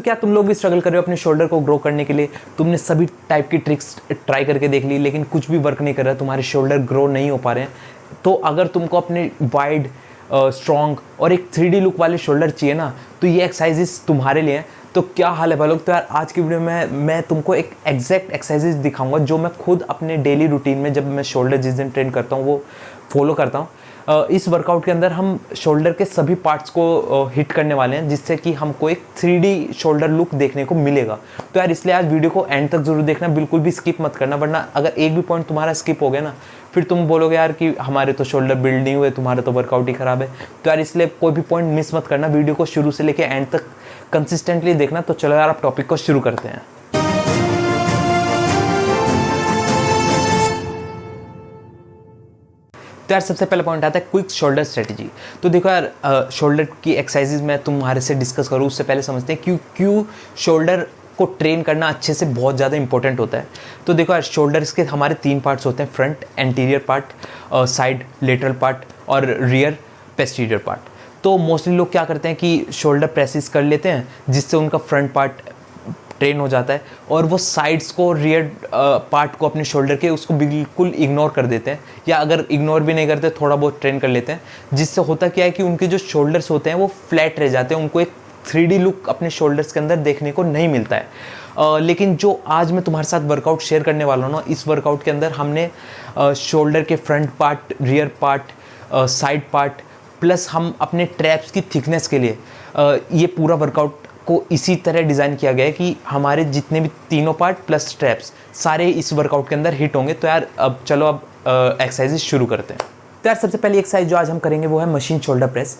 क्या तुम लोग भी स्ट्रगल कर रहे हो अपने शोल्डर को ग्रो करने के लिए? तुमने सभी टाइप की ट्रिक्स ट्राई करके देख ली लेकिन कुछ भी वर्क नहीं कर रहा, तुम्हारे शोल्डर ग्रो नहीं हो पा रहे हैं। तो अगर तुमको अपने वाइड स्ट्रॉन्ग और एक 3D लुक वाले शोल्डर चाहिए ना, तो ये एक्सरसाइजेस तुम्हारे लिए हैं। तो क्या हाल है भाई लोग? तो यार आज की वीडियो में मैं तुमको एक एग्जैक्ट एक्सरसाइजेस दिखाऊंगा जो मैं खुद अपने डेली रूटीन में जब मैं शोल्डर जिस दिन ट्रेन करता हूँ वो फॉलो करता हूँ। इस वर्कआउट के अंदर हम शोल्डर के सभी पार्ट्स को हिट करने वाले हैं जिससे कि हमको एक 3D शोल्डर लुक देखने को मिलेगा। तो यार इसलिए आज वीडियो को एंड तक जरूर देखना, बिल्कुल भी स्किप मत करना, वरना अगर एक भी पॉइंट तुम्हारा स्किप हो गया ना फिर तुम बोलोगे यार कि हमारे तो शोल्डर बिल्ड नहीं हुए, तुम्हारा तो वर्कआउट ही खराब है। तो यार इसलिए कोई भी पॉइंट मिस मत करना, वीडियो को शुरू से लेकर एंड तक कंसिस्टेंटली देखना। तो चलो यार आप टॉपिक को शुरू करते हैं। तो यार सबसे पहला पॉइंट आता है क्विक शोल्डर स्ट्रेटजी। तो देखो यार शोल्डर की एक्सरसाइजेज मैं तुम्हारे से डिस्कस करूँ उससे पहले समझते हैं क्यों शोल्डर को ट्रेन करना अच्छे से बहुत ज़्यादा इंपॉर्टेंट होता है। तो देखो यार शोल्डर्स के हमारे 3 पार्ट्स होते हैं, front anterior part, side lateral part और रियर पेस्टीरियर पार्ट। तो मोस्टली लोग क्या करते हैं कि शोल्डर प्रेसिस कर लेते हैं जिससे उनका फ्रंट पार्ट ट्रेन हो जाता है और वो साइड्स को रियर पार्ट को अपने शोल्डर के उसको बिल्कुल इग्नोर कर देते हैं, या अगर इग्नोर भी नहीं करते थोड़ा बहुत ट्रेन कर लेते हैं। जिससे होता क्या है कि उनके जो शोल्डर्स होते हैं वो फ्लैट रह जाते हैं, उनको एक 3D लुक अपने शोल्डर्स के अंदर देखने को नहीं मिलता है। लेकिन जो आज मैं तुम्हारे साथ वर्कआउट शेयर करने वाला हूँ ना, इस वर्कआउट के अंदर हमने शोल्डर के front part, rear part, side part plus हम अपने ट्रैप्स की थिकनेस के लिए ये पूरा वर्कआउट को इसी तरह डिज़ाइन किया गया है कि हमारे जितने भी तीनों पार्ट प्लस स्ट्रैप्स सारे इस वर्कआउट के अंदर हिट होंगे। तो यार अब चलो अब एक्सरसाइजेस शुरू करते हैं। तो यार सबसे पहली एक्सरसाइज जो आज हम करेंगे वो है मशीन शोल्डर प्रेस।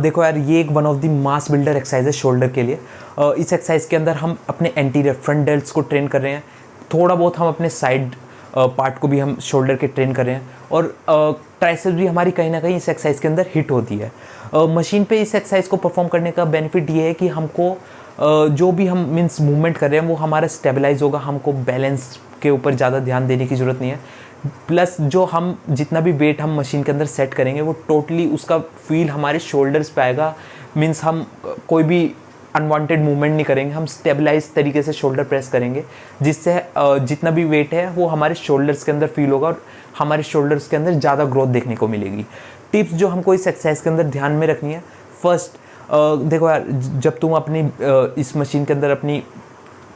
देखो यार ये एक one of the mass builder exercise है शोल्डर के लिए। इस एक्सरसाइज के अंदर हम अपने एंटीरियर फ्रंट डेल्ट्स को ट्रेन कर रहे हैं, थोड़ा बहुत हम अपने साइड पार्ट को भी हम शोल्डर के ट्रेन कर रहे हैं और ट्राइसेप्स भी हमारी कहीं ना कहीं इस एक्सरसाइज के अंदर हिट होती है। मशीन पे इस एक्सरसाइज को परफॉर्म करने का बेनिफिट ये है कि हमको जो भी हम मीन्स मूवमेंट कर रहे हैं वो हमारा स्टेबलाइज होगा, हमको बैलेंस के ऊपर ज़्यादा ध्यान देने की ज़रूरत नहीं है। प्लस जो हम जितना भी वेट हम मशीन के अंदर सेट करेंगे वो टोटली उसका फील हमारे शोल्डर्स पे आएगा। मीन्स हम कोई भी अनवांटेड मूवमेंट नहीं करेंगे, हम स्टेबलाइज तरीके से शोल्डर प्रेस करेंगे जिससे जितना भी वेट है वो हमारे शोल्डर्स के अंदर फील होगा और हमारे शोल्डर्स के अंदर ज़्यादा ग्रोथ देखने को मिलेगी। टिप्स जो हमको इस एक्सरसाइज के अंदर ध्यान में रखनी है, फर्स्ट देखो यार जब तुम अपनी इस मशीन के अंदर अपनी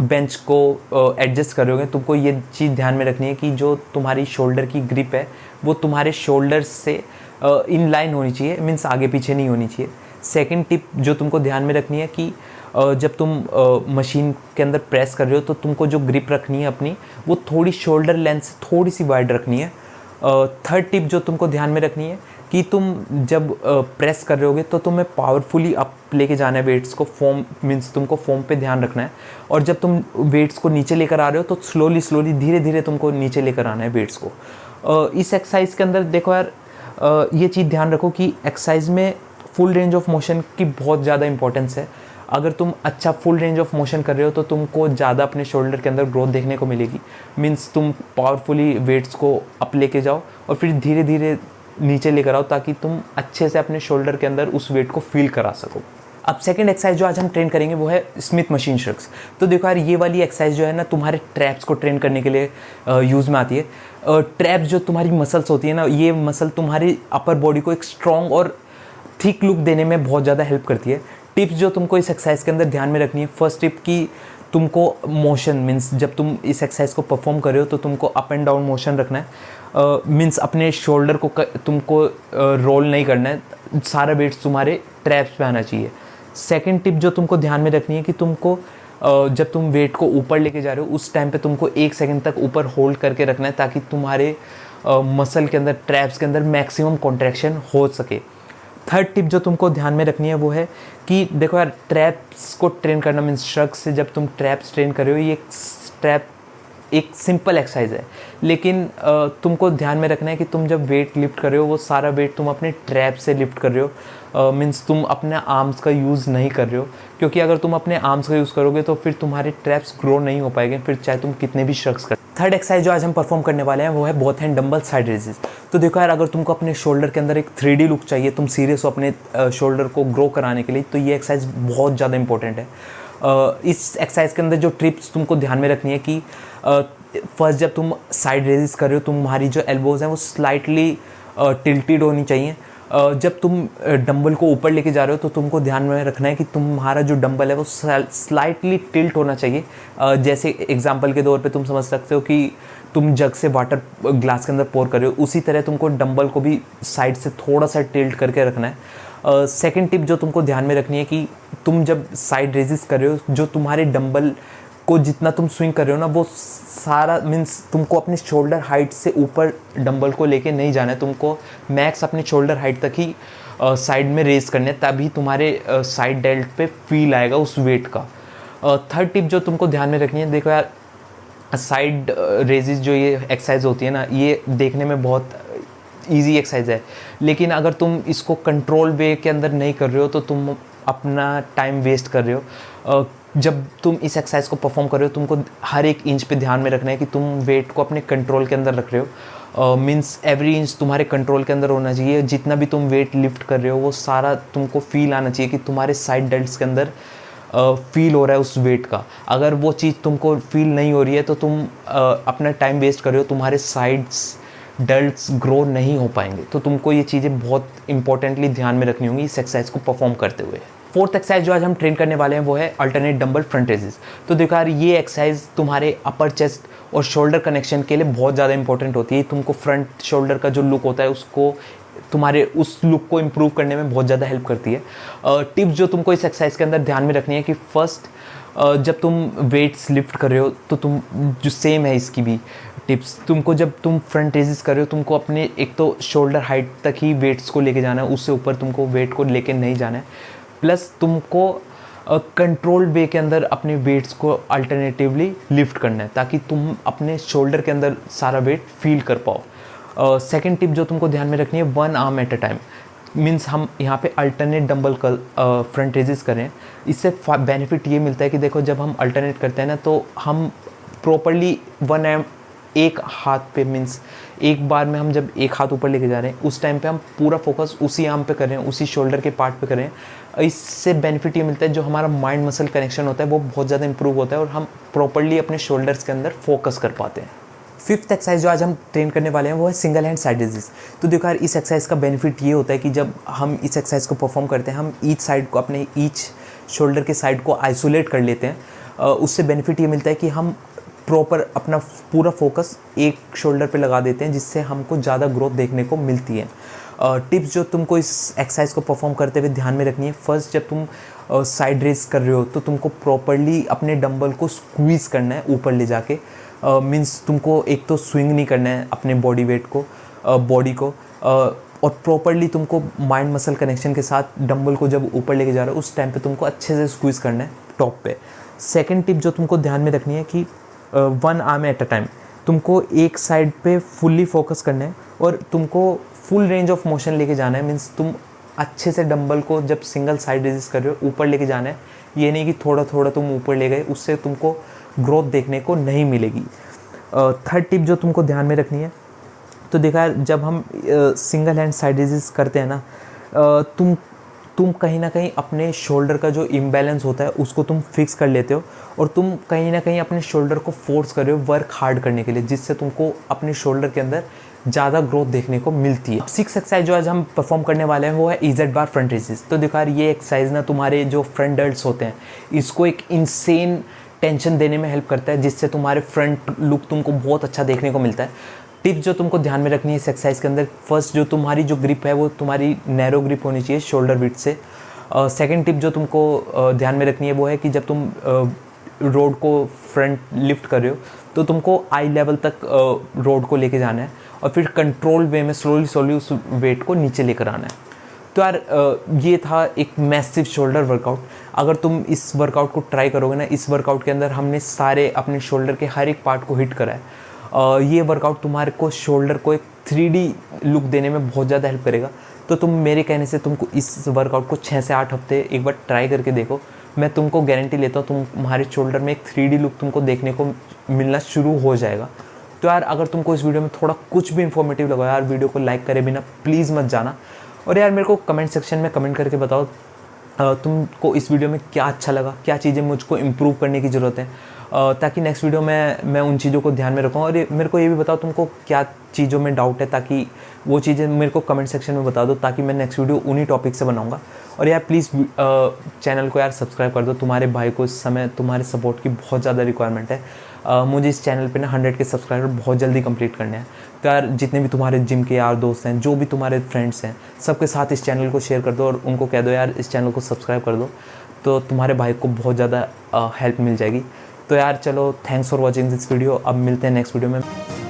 बेंच को एडजस्ट करोगे तुमको ये चीज़ ध्यान में रखनी है कि जो तुम्हारी शोल्डर की ग्रिप है वो तुम्हारे शोल्डर से इन लाइन होनी चाहिए, मीन्स आगे पीछे नहीं होनी चाहिए। सेकंड टिप जो तुमको ध्यान में रखनी है कि जब तुम मशीन के अंदर प्रेस कर रहे हो तो तुमको जो ग्रिप रखनी है अपनी वो थोड़ी शोल्डर लेंथ से थोड़ी सी वाइड रखनी है। थर्ड टिप जो तुमको ध्यान में रखनी है कि तुम जब प्रेस कर रहे होगे तो तुम्हें पावरफुली अप लेके जाना है वेट्स को, फोम मीन्स तुमको फोम पे ध्यान रखना है। और जब तुम वेट्स को नीचे लेकर आ रहे हो तो स्लोली धीरे धीरे तुमको नीचे लेकर आना है वेट्स को। इस एक्सरसाइज के अंदर देखो यार ये चीज़ ध्यान रखो कि एक्सरसाइज में फुल रेंज ऑफ मोशन की बहुत ज़्यादा इंपॉर्टेंस है। अगर तुम अच्छा फुल रेंज ऑफ मोशन कर रहे हो तो तुमको ज़्यादा अपने शोल्डर के अंदर ग्रोथ देखने को मिलेगी। मीन्स तुम पावरफुली वेट्स को अप लेके जाओ और फिर धीरे धीरे नीचे लेकर आओ ताकि तुम अच्छे से अपने शोल्डर के अंदर उस वेट को फील करा सको। अब सेकंड एक्सरसाइज जो आज हम ट्रेन करेंगे वो है स्मिथ मशीन श्रग्स। तो देखो यार ये वाली एक्सरसाइज जो है ना तुम्हारे ट्रैप्स को ट्रेन करने के लिए यूज़ में आती है। ट्रैप्स जो तुम्हारी मसल्स होती है ना, ये मसल तुम्हारी अपर बॉडी को एक स्ट्रॉन्ग और थिक लुक देने में बहुत ज़्यादा हेल्प करती है। टिप्स जो तुमको इस एक्सरसाइज के अंदर ध्यान में रखनी है, फर्स्ट टिप कि तुमको मोशन मीन्स जब तुम इस एक्सरसाइज को परफॉर्म कर रहे हो तो तुमको अप एंड डाउन मोशन रखना है। मीन्स अपने शोल्डर को तुमको रोल नहीं करना है, सारा वेट्स तुम्हारे ट्रैप्स पे आना चाहिए। सेकंड टिप जो तुमको ध्यान में रखनी है कि तुमको जब तुम वेट को ऊपर लेके जा रहे हो उस टाइम पे तुमको 1 सेकंड तक ऊपर होल्ड करके रखना है ताकि तुम्हारे मसल के अंदर ट्रैप्स के अंदर मैक्सिमम कॉन्ट्रैक्शन हो सके। थर्ड टिप जो तुमको ध्यान में रखनी है वो है कि देखो यार ट्रैप्स को ट्रेन करना मीन्स श्रग्स से जब तुम ट्रैप्स ट्रेन कर रहे हो, ये ट्रैप एक सिंपल एक्सरसाइज है लेकिन तुमको ध्यान में रखना है कि तुम जब वेट लिफ्ट कर रहे हो वो सारा वेट तुम अपने ट्रैप से लिफ्ट कर रहे हो। मीन्स तुम अपने आर्म्स का यूज़ नहीं कर रहे हो, क्योंकि अगर तुम अपने आर्म्स का यूज़ करोगे तो फिर तुम्हारे ट्रैप्स ग्रो नहीं हो पाएंगे, फिर चाहे तुम कितने भी श्रग्स कर। थर्ड एक्सरसाइज जो आज हम परफॉर्म करने वाले हैं वो है both hand dumbbell side raises. तो देखो यार अगर तुमको अपने शोल्डर के अंदर एक 3D लुक चाहिए, तुम सीरियस हो अपने शोल्डर को ग्रो कराने के लिए, तो ये एक्सरसाइज बहुत ज़्यादा इंपॉर्टेंट है। इस एक्सरसाइज के अंदर जो ट्रिप्स तुमको ध्यान में रखनी है कि फर्स्ट जब तुम साइड रेजिस कर रहे हो, तुम्हारी जो एल्बोज हैं वो स्लाइटली टिल्टेड होनी चाहिए। जब तुम डंबल को ऊपर लेके जा रहे हो तो तुमको ध्यान में रखना है कि तुम्हारा जो डंबल है वो स्लाइटली टिल्ट होना चाहिए। जैसे एग्जांपल के तौर पे तुम समझ सकते हो कि तुम जग से वाटर ग्लास के अंदर पोर कर रहे हो, उसी तरह तुमको डंबल को भी साइड से थोड़ा सा टिल्ट करके रखना है। सेकंड टिप जो तुमको ध्यान में रखनी है कि तुम जब साइड रेजिस कर रहे हो, जो तुम्हारे डंबल को जितना तुम स्विंग कर रहे हो ना, वो सारा मीन्स तुमको अपने शोल्डर हाइट से ऊपर डंबल को लेके नहीं जाना है, तुमको मैक्स अपने शोल्डर हाइट तक ही साइड में रेज करने हैं, तभी तुम्हारे साइड डेल्ट पे फील आएगा उस वेट का। थर्ड टिप जो तुमको ध्यान में रखनी है, देखो यार साइड रेजिस जो ये एक्सरसाइज होती है ना, ये देखने में बहुत ईजी एक्सरसाइज है, लेकिन अगर तुम इसको कंट्रोल वे के अंदर नहीं कर रहे हो तो तुम अपना टाइम वेस्ट कर रहे हो। जब तुम इस एक्सरसाइज को परफॉर्म कर रहे हो, तुमको हर एक इंच पे ध्यान में रखना है कि तुम वेट को अपने कंट्रोल के अंदर रख रहे हो। मीन्स एवरी इंच तुम्हारे कंट्रोल के अंदर होना चाहिए। जितना भी तुम वेट लिफ्ट कर रहे हो वो सारा तुमको फील आना चाहिए कि तुम्हारे साइड डेल्ट्स के अंदर फील हो रहा है उस वेट का। अगर वो चीज़ तुमको फील नहीं हो रही है तो तुम अपना टाइम वेस्ट कर रहे हो, तुम्हारे साइड्स डेल्ट्स ग्रो नहीं हो पाएंगे। तो तुमको ये चीज़ें बहुत इंपॉर्टेंटली ध्यान में रखनी होंगी इस एक्सरसाइज को परफॉर्म करते हुए। फोर्थ एक्सरसाइज जो आज हम ट्रेन करने वाले हैं वो है अल्टरनेट डंबल फ्रंट रेजेस। तो देखो यार ये एक्सरसाइज तुम्हारे अपर चेस्ट और शोल्डर कनेक्शन के लिए बहुत ज़्यादा इंपॉर्टेंट होती है। तुमको फ्रंट शोल्डर का जो लुक होता है उसको तुम्हारे उस लुक को इम्प्रूव करने में बहुत ज़्यादा हेल्प करती है। टिप्स जो तुमको इस एक्सरसाइज के अंदर ध्यान में रखनी है कि फर्स्ट जब तुम वेट्स लिफ्ट कर रहे हो तो तुम जो सेम है इसकी भी टिप्स, तुमको जब तुम फ्रंट रेजिस कर रहे हो तुमको अपने एक तो शोल्डर हाइट तक ही वेट्स को लेके जाना है, उससे ऊपर तुमको वेट को लेके नहीं जाना है। प्लस तुमको कंट्रोल वे के अंदर अपने वेट्स को अल्टरनेटिवली लिफ्ट करना है ताकि तुम अपने शोल्डर के अंदर सारा वेट फील कर पाओ। सेकंड टिप जो तुमको ध्यान में रखनी है, one arm at a time. Means हम यहाँ पे अल्टरनेट डंबल फ्रंट रेजिस करें। इससे बेनिफिट ये मिलता है कि देखो जब हम अल्टरनेट करते हैं ना तो हम प्रॉपरली वन आर्म एक हाथ पे, मीन्स एक बार में हम जब एक हाथ ऊपर लेके जा रहे हैं उस टाइम पे हम पूरा फोकस उसी आर्म पे कर रहे हैं, उसी शोल्डर के पार्ट पे कर रहे हैं। इससे बेनिफिट ये मिलता है जो हमारा माइंड मसल कनेक्शन होता है वो बहुत ज़्यादा इंप्रूव होता है और हम प्रॉपरली अपने शोल्डर्स के अंदर फोकस कर पाते हैं। फिफ्थ एक्सरसाइज जो आज हम ट्रेन करने वाले हैं वो है सिंगल हैंड साइड रेजिस। तो देखो यार इस एक्सरसाइज का बेनिफिट ये होता है कि जब हम इस एक्सरसाइज को परफॉर्म करते हैं हम ईच साइड को, अपने ईच शोल्डर के साइड को आइसोलेट कर लेते हैं। उससे बेनिफिट ये मिलता है कि हम प्रॉपर अपना पूरा फोकस एक शोल्डर पे लगा देते हैं जिससे हमको ज़्यादा ग्रोथ देखने को मिलती है। टिप्स जो तुमको इस एक्सरसाइज को परफॉर्म करते हुए ध्यान में रखनी है, फर्स्ट जब तुम साइड रेज कर रहे हो तो तुमको प्रॉपरली अपने डंबल को स्क्वीज़ करना है ऊपर ले जाके। मीन्स तुमको एक तो स्विंग नहीं करना है अपने बॉडी वेट को, बॉडी को, और प्रॉपरली तुमको माइंड मसल कनेक्शन के साथ डंबल को जब ऊपर लेके जा रहे हो उस टाइम पे तुमको अच्छे से स्क्वीज़ करना है टॉप पे। सेकंड टिप जो तुमको ध्यान में रखनी है कि one arm at a time, तुमको एक साइड पे फुल्ली फोकस करना है और तुमको फुल रेंज ऑफ मोशन लेके जाना है। मीन्स तुम अच्छे से डंबल को जब सिंगल साइड रेजिस कर रहे हो ऊपर लेके जाना है, ये नहीं कि थोड़ा थोड़ा तुम ऊपर ले गए, उससे तुमको ग्रोथ देखने को नहीं मिलेगी। थर्ड टिप जो तुमको ध्यान में रखनी है, तो देखा जब हम सिंगल हैंड साइड रेजिस करते हैं ना, तुम कहीं ना कहीं अपने शोल्डर का जो इम्बैलेंस होता है उसको तुम फिक्स कर लेते हो और तुम कहीं ना कहीं अपने शोल्डर को फोर्स कर रहे हो वर्क हार्ड करने के लिए, जिससे तुमको अपने शोल्डर के अंदर ज़्यादा ग्रोथ देखने को मिलती है। सिक्स एक्सरसाइज जो आज हम परफॉर्म करने वाले हैं वो है इजेड बार फ्रंट रेजिस। तो देखो यार ये एक्सरसाइज ना तुम्हारे जो फ्रंट डेल्ट्स होते हैं इसको एक इंसेन टेंशन देने में हेल्प करता है, जिससे तुम्हारे फ्रंट लुक तुमको बहुत अच्छा देखने को मिलता है। टिप्स जो तुमको ध्यान में रखनी है इस एक्सरसाइज के अंदर, फर्स्ट जो तुम्हारी जो ग्रिप है वो तुम्हारी नैरो ग्रिप होनी चाहिए शोल्डर विड्थ से। सेकंड टिप जो तुमको ध्यान में रखनी है वो है कि जब तुम रोड को फ्रंट लिफ्ट कर रहे हो तो तुमको आई लेवल तक रोड को लेके जाना है और फिर कंट्रोल वे में स्लोली स्लोली उस वेट को नीचे लेकर आना है। तो यार ये था एक मैसिव शोल्डर वर्कआउट। अगर तुम इस वर्कआउट को ट्राई करोगे ना, इस वर्कआउट के अंदर हमने सारे अपने शोल्डर के हर एक पार्ट को हिट करा है। ये वर्कआउट तुम्हारे को शोल्डर को एक 3D लुक देने में बहुत ज़्यादा हेल्प करेगा। तो तुम मेरे कहने से तुमको इस वर्कआउट को 6 से 8 हफ्ते एक बार ट्राई करके देखो। मैं तुमको गारंटी लेता हूँ तुम्हारे शोल्डर में एक 3D लुक तुमको देखने को मिलना शुरू हो जाएगा। तो यार अगर तुमको इस वीडियो में थोड़ा कुछ भी इन्फॉर्मेटिव लगा यार, वीडियो को लाइक करे बिना प्लीज़ मत जाना। और यार मेरे को कमेंट सेक्शन में कमेंट करके बताओ तुमको इस वीडियो में क्या अच्छा लगा, क्या चीज़ें मुझको इम्प्रूव करने की ज़रूरत है, ताकि नेक्स्ट वीडियो में मैं उन चीज़ों को ध्यान में रखूँ। और मेरे को ये भी बताओ तुमको क्या चीज़ों में डाउट है, ताकि वो चीज़ें मेरे को कमेंट सेक्शन में बता दो, ताकि मैं नेक्स्ट वीडियो उन्हीं टॉपिक से बनाऊँगा। और यार प्लीज़ चैनल को यार सब्सक्राइब कर दो, तुम्हारे भाई को इस समय तुम्हारे सपोर्ट की बहुत ज़्यादा रिक्वायरमेंट है। मुझे इस चैनल पे ना 100 के सब्सक्राइबर बहुत जल्दी कंप्लीट करने हैं। तो यार जितने भी तुम्हारे जिम के यार दोस्त हैं, जो भी तुम्हारे फ्रेंड्स हैं, सबके साथ इस चैनल को शेयर कर दो और उनको कह दो यार इस चैनल को सब्सक्राइब कर दो, तो तुम्हारे भाई को बहुत ज़्यादा हेल्प मिल जाएगी। तो यार चलो, thanks for watching this video. अब मिलते हैं नेक्स्ट वीडियो में।